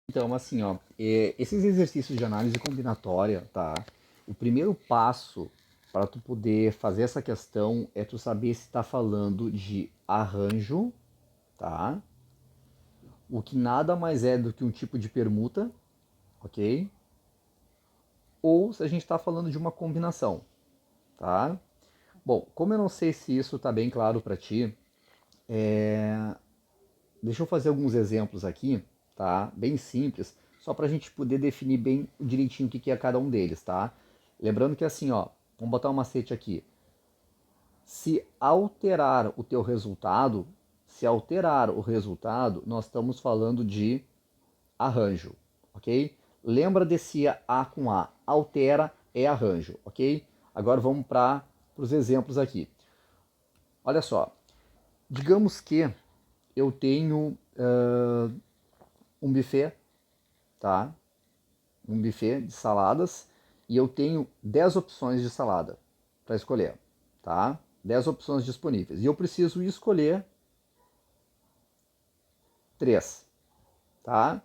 Então, assim, ó, esses exercícios de análise combinatória, tá? O primeiro passo para tu poder fazer essa questão é tu saber se está falando de arranjo, tá? O que nada mais é do que um tipo de permuta, ok? Ou se a gente está falando de uma combinação, tá? Bom, como eu não sei se isso está bem claro para ti, deixa eu fazer alguns exemplos aqui, tá? Bem simples, só para a gente poder definir bem direitinho o que é cada um deles, tá? Lembrando que assim, ó, vamos botar um macete aqui. Se alterar o teu resultado, se alterar o resultado, nós estamos falando de arranjo, ok? Lembra desse A com A, altera é arranjo, ok? Agora vamos para os exemplos aqui. Olha só, digamos que eu tenho um buffet, tá? Um buffet de saladas e eu tenho 10 opções de salada para escolher, tá? 10 opções disponíveis. E eu preciso escolher 3, tá?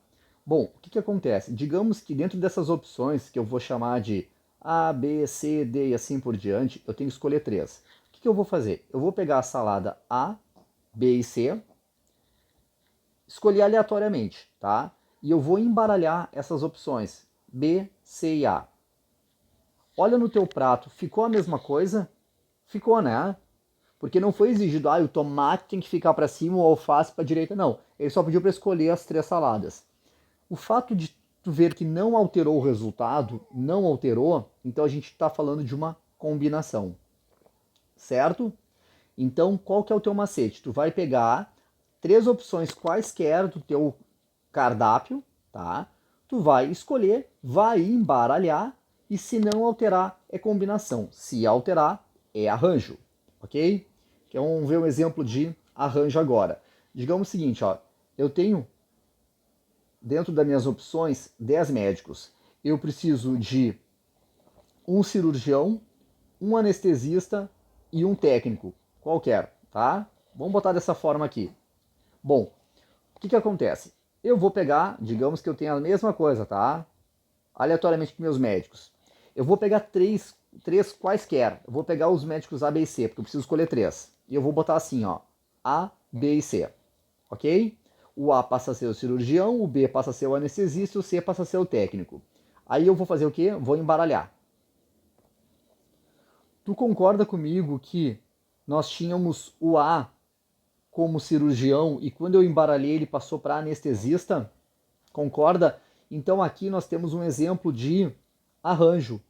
Bom, o que acontece? Digamos que dentro dessas opções, que eu vou chamar de A, B, C, D e assim por diante, eu tenho que escolher 3. O que eu vou fazer? Eu vou pegar a salada A, B e C, escolher aleatoriamente, tá? E eu vou embaralhar essas opções B, C e A. Olha no teu prato, ficou a mesma coisa? Ficou, né? Porque não foi exigido, o tomate tem que ficar para cima, o alface para direita, não. Ele só pediu para escolher as 3 saladas. O fato de tu ver que não alterou o resultado, não alterou, então a gente está falando de uma combinação, certo? Então, qual que é o teu macete? Tu vai pegar 3 opções quaisquer do teu cardápio, tá? Tu vai escolher, vai embaralhar e se não alterar é combinação. Se alterar é arranjo, ok? Então vamos ver um exemplo de arranjo agora. Digamos o seguinte, ó, eu tenho dentro das minhas opções 10 médicos. Eu preciso de um cirurgião, um anestesista e um técnico, qualquer, tá? Vamos botar dessa forma aqui. Bom, o que acontece? Eu vou pegar, digamos que eu tenha a mesma coisa, tá? Aleatoriamente com meus médicos. Eu vou pegar três quaisquer. Eu vou pegar os médicos A, B e C, porque eu preciso escolher 3. E eu vou botar assim, ó, A, B e C, ok? O A passa a ser o cirurgião, o B passa a ser o anestesista e o C passa a ser o técnico. Aí eu vou fazer o quê? Vou embaralhar. Tu concorda comigo que nós tínhamos o A como cirurgião e quando eu embaralhei ele passou para anestesista? Concorda? Então aqui nós temos um exemplo de arranjo.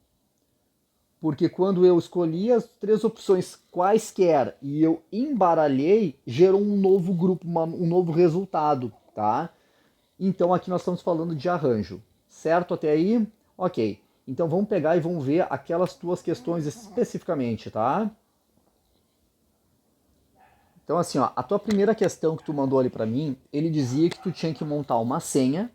Porque quando eu escolhi as 3 opções quaisquer e eu embaralhei, gerou um novo grupo, um novo resultado, tá? Então aqui nós estamos falando de arranjo, certo até aí? Ok. Então vamos pegar e vamos ver aquelas tuas questões especificamente, tá? Então assim, ó, a tua primeira questão que tu mandou ali para mim, ele dizia que tu tinha que montar uma senha,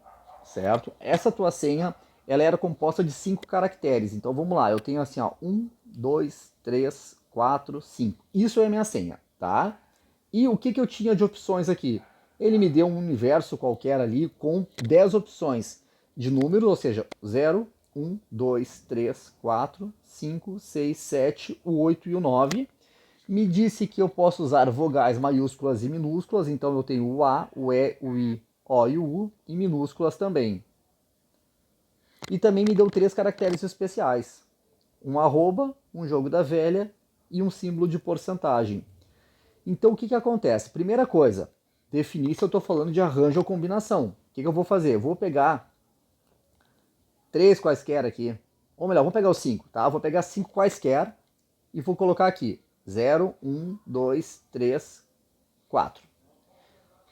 certo? Essa tua senha, ela era composta de 5 caracteres. Então vamos lá, eu tenho assim, ó, 1, 2, 3, 4, 5. Isso é a minha senha, tá? E o que eu tinha de opções aqui? Ele me deu um universo qualquer ali com 10 opções de números, ou seja, 0, 1, 2, 3, 4, 5, 6, 7, o 8 e o 9. Me disse que eu posso usar vogais maiúsculas e minúsculas, então eu tenho o A, o E, o I, O e o U, e minúsculas também. E também me deu 3 caracteres especiais: um arroba, um jogo da velha e um símbolo de porcentagem. Então o que acontece? Primeira coisa, definir se eu estou falando de arranjo ou combinação. O que eu vou fazer? Eu vou pegar 3 quaisquer aqui, ou melhor, vou pegar os 5, tá? Eu vou pegar 5 quaisquer e vou colocar aqui 0, 1, 2, 3, 4.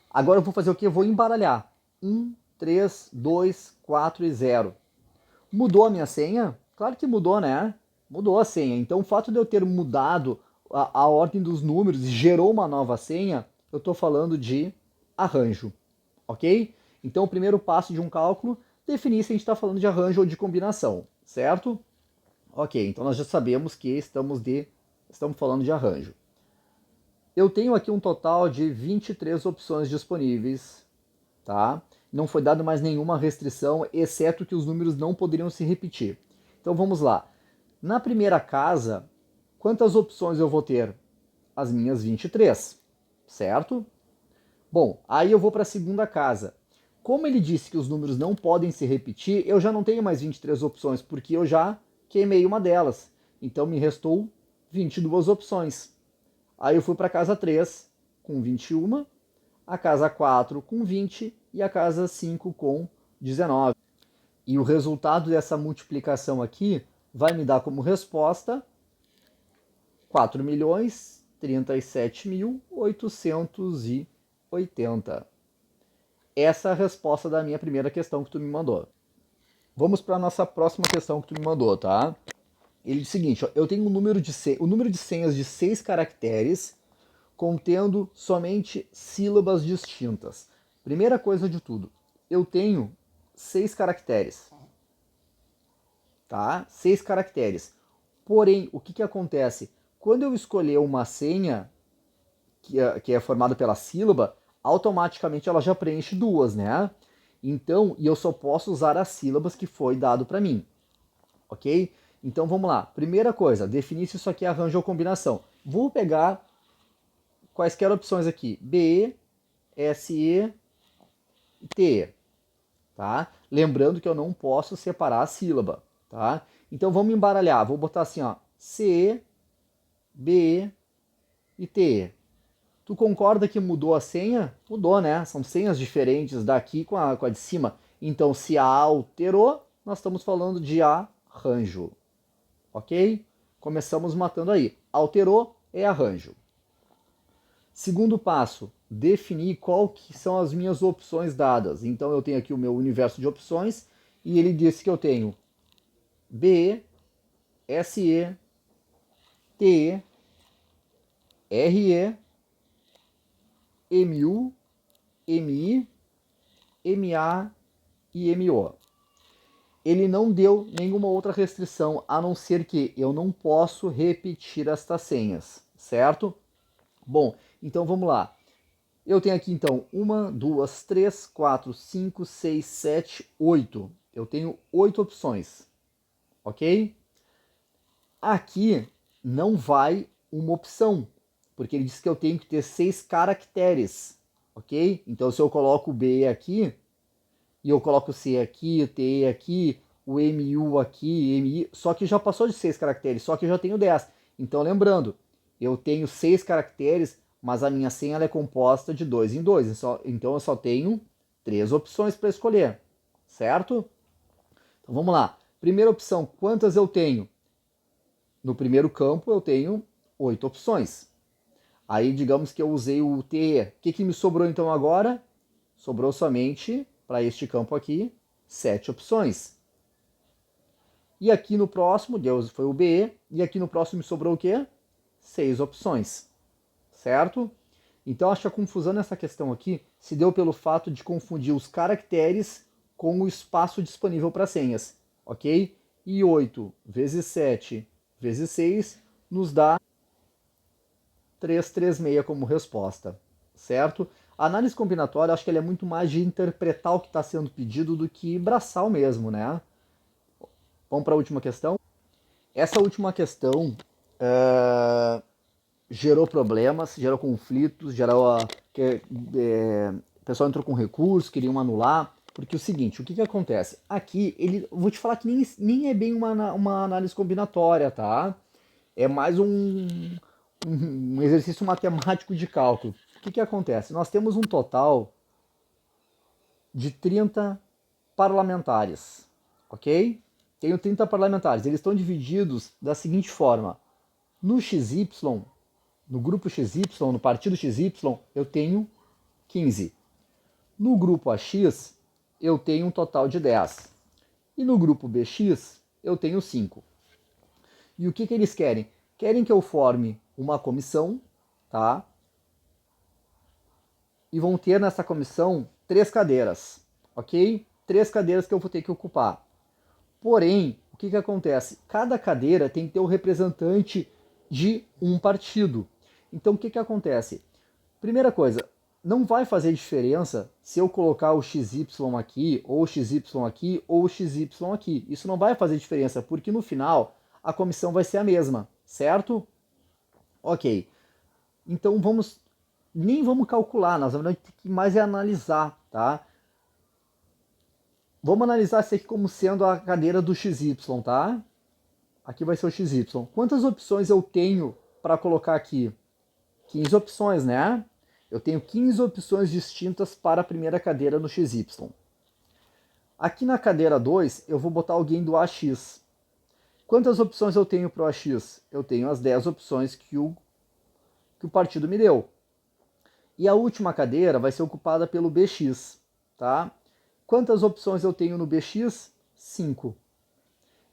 Agora eu vou fazer o que? Eu vou embaralhar. 1, 3, 2, 4 e 0. Mudou a minha senha? Claro que mudou, né? Mudou a senha. Então o fato de eu ter mudado a ordem dos números e gerou uma nova senha, eu estou falando de arranjo, ok? Então o primeiro passo de um cálculo, definir se a gente está falando de arranjo ou de combinação, certo? Ok, então nós já sabemos que estamos falando de arranjo. Eu tenho aqui um total de 23 opções disponíveis, tá? não foi dado mais nenhuma restrição, exceto que os números não poderiam se repetir. Então vamos lá. Na primeira casa, quantas opções eu vou ter? As minhas 23, certo? Bom, aí eu vou para a segunda casa. Como ele disse que os números não podem se repetir, eu já não tenho mais 23 opções, porque eu já queimei uma delas. Então me restou 22 opções. Aí eu fui para a casa 3 com 21, a casa 4 com 20 e a casa 5 com 19. E o resultado dessa multiplicação aqui vai me dar como resposta 4.037.880. Essa é a resposta da minha primeira questão que tu me mandou. Vamos para a nossa próxima questão que tu me mandou, tá? Ele diz o seguinte, ó, eu tenho o número de senhas de 6 caracteres contendo somente sílabas distintas. Primeira coisa de tudo, eu tenho 6 caracteres, tá? 6 caracteres. Porém, o que acontece? Quando eu escolher uma senha que é formada pela sílaba, automaticamente ela já preenche duas, né? Então, e eu só posso usar as sílabas que foi dado para mim, ok? Então vamos lá. Primeira coisa, definir se isso aqui é arranjo ou combinação. Vou pegar quaisquer opções aqui: B, S, E e T, tá? Lembrando que eu não posso separar a sílaba, tá? Então vamos embaralhar. Vou botar assim, ó, C, B e T. Tu concorda que mudou a senha? Mudou, né? São senhas diferentes daqui com a de cima. Então, se a alterou, nós estamos falando de arranjo. Ok? Começamos matando aí. Alterou é arranjo. Segundo passo, definir qual que são as minhas opções dadas. Então, eu tenho aqui o meu universo de opções e ele disse que eu tenho B, SE, TE, RE, MU, MI, MA e MO. Ele não deu nenhuma outra restrição, a não ser que eu não posso repetir estas senhas, certo? Bom, então vamos lá. Eu tenho aqui então 1, 2, 3, 4, 5, 6, 7, 8. Eu tenho 8 opções, ok? Aqui não vai uma opção, porque ele diz que eu tenho que ter 6 caracteres, ok? Então se eu coloco o B aqui, e eu coloco o C aqui, o T aqui, o MU aqui, MI, só que já passou de 6 caracteres, só que eu já tenho 10. Então lembrando, eu tenho 6 caracteres, mas a minha senha ela é composta de 2 em 2, então eu só tenho 3 opções para escolher, certo? Então vamos lá. Primeira opção, quantas eu tenho? No primeiro campo eu tenho 8 opções. Aí digamos que eu usei o TE. O que me sobrou então agora? Sobrou somente, para este campo aqui, 7 opções. E aqui no próximo, Deus foi o BE, e aqui no próximo me sobrou o quê? 6 opções. Certo? Então acho que a confusão nessa questão aqui se deu pelo fato de confundir os caracteres com o espaço disponível para senhas. Ok? E 8 vezes 7 vezes 6 nos dá 336 como resposta, certo? A análise combinatória, acho que ela é muito mais de interpretar o que está sendo pedido do que braçal mesmo, né? Vamos para a última questão. Essa última questão gerou problemas, gerou conflitos, o pessoal entrou com recurso, queriam anular, porque é o seguinte, o que acontece? Aqui, vou te falar que nem é bem uma análise combinatória, tá? É mais um exercício matemático de cálculo. O que acontece? Nós temos um total de 30 parlamentares, ok? Tenho 30 parlamentares. Eles estão divididos da seguinte forma. No XY, no grupo XY, no partido XY, eu tenho 15. No grupo AX, eu tenho um total de 10. E no grupo BX, eu tenho 5. E o que eles querem? Querem que eu forme uma comissão, tá? E vão ter nessa comissão 3 cadeiras, ok? 3 cadeiras que eu vou ter que ocupar. Porém, o que acontece? Cada cadeira tem que ter um representante de um partido. Então, o que acontece? Primeira coisa, não vai fazer diferença se eu colocar o XY aqui, ou o XY aqui, ou o XY aqui. Isso não vai fazer diferença, porque no final a comissão vai ser a mesma, certo? Ok. Então nem vamos calcular, nós vamos ter que mais analisar, tá? Vamos analisar isso aqui como sendo a cadeira do XY, tá? Aqui vai ser o XY. Quantas opções eu tenho para colocar aqui? 15 opções, né? Eu tenho 15 opções distintas para a primeira cadeira no XY. Aqui na cadeira 2, eu vou botar alguém do AX. Quantas opções eu tenho para o AX? Eu tenho as 10 opções que o partido me deu. E a última cadeira vai ser ocupada pelo BX, tá? Quantas opções eu tenho no BX? 5.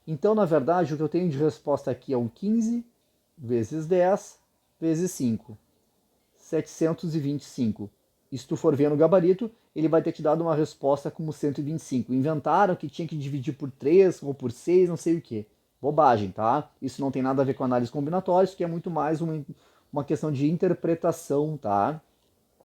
Então, na verdade, o que eu tenho de resposta aqui é um 15 vezes 10 vezes 5. 725. E se tu for ver no gabarito, ele vai ter te dado uma resposta como 125. Inventaram que tinha que dividir por 3 ou por 6, não sei o que. Bobagem, tá? Isso não tem nada a ver com análise combinatória, isso que é muito mais uma questão de interpretação, tá?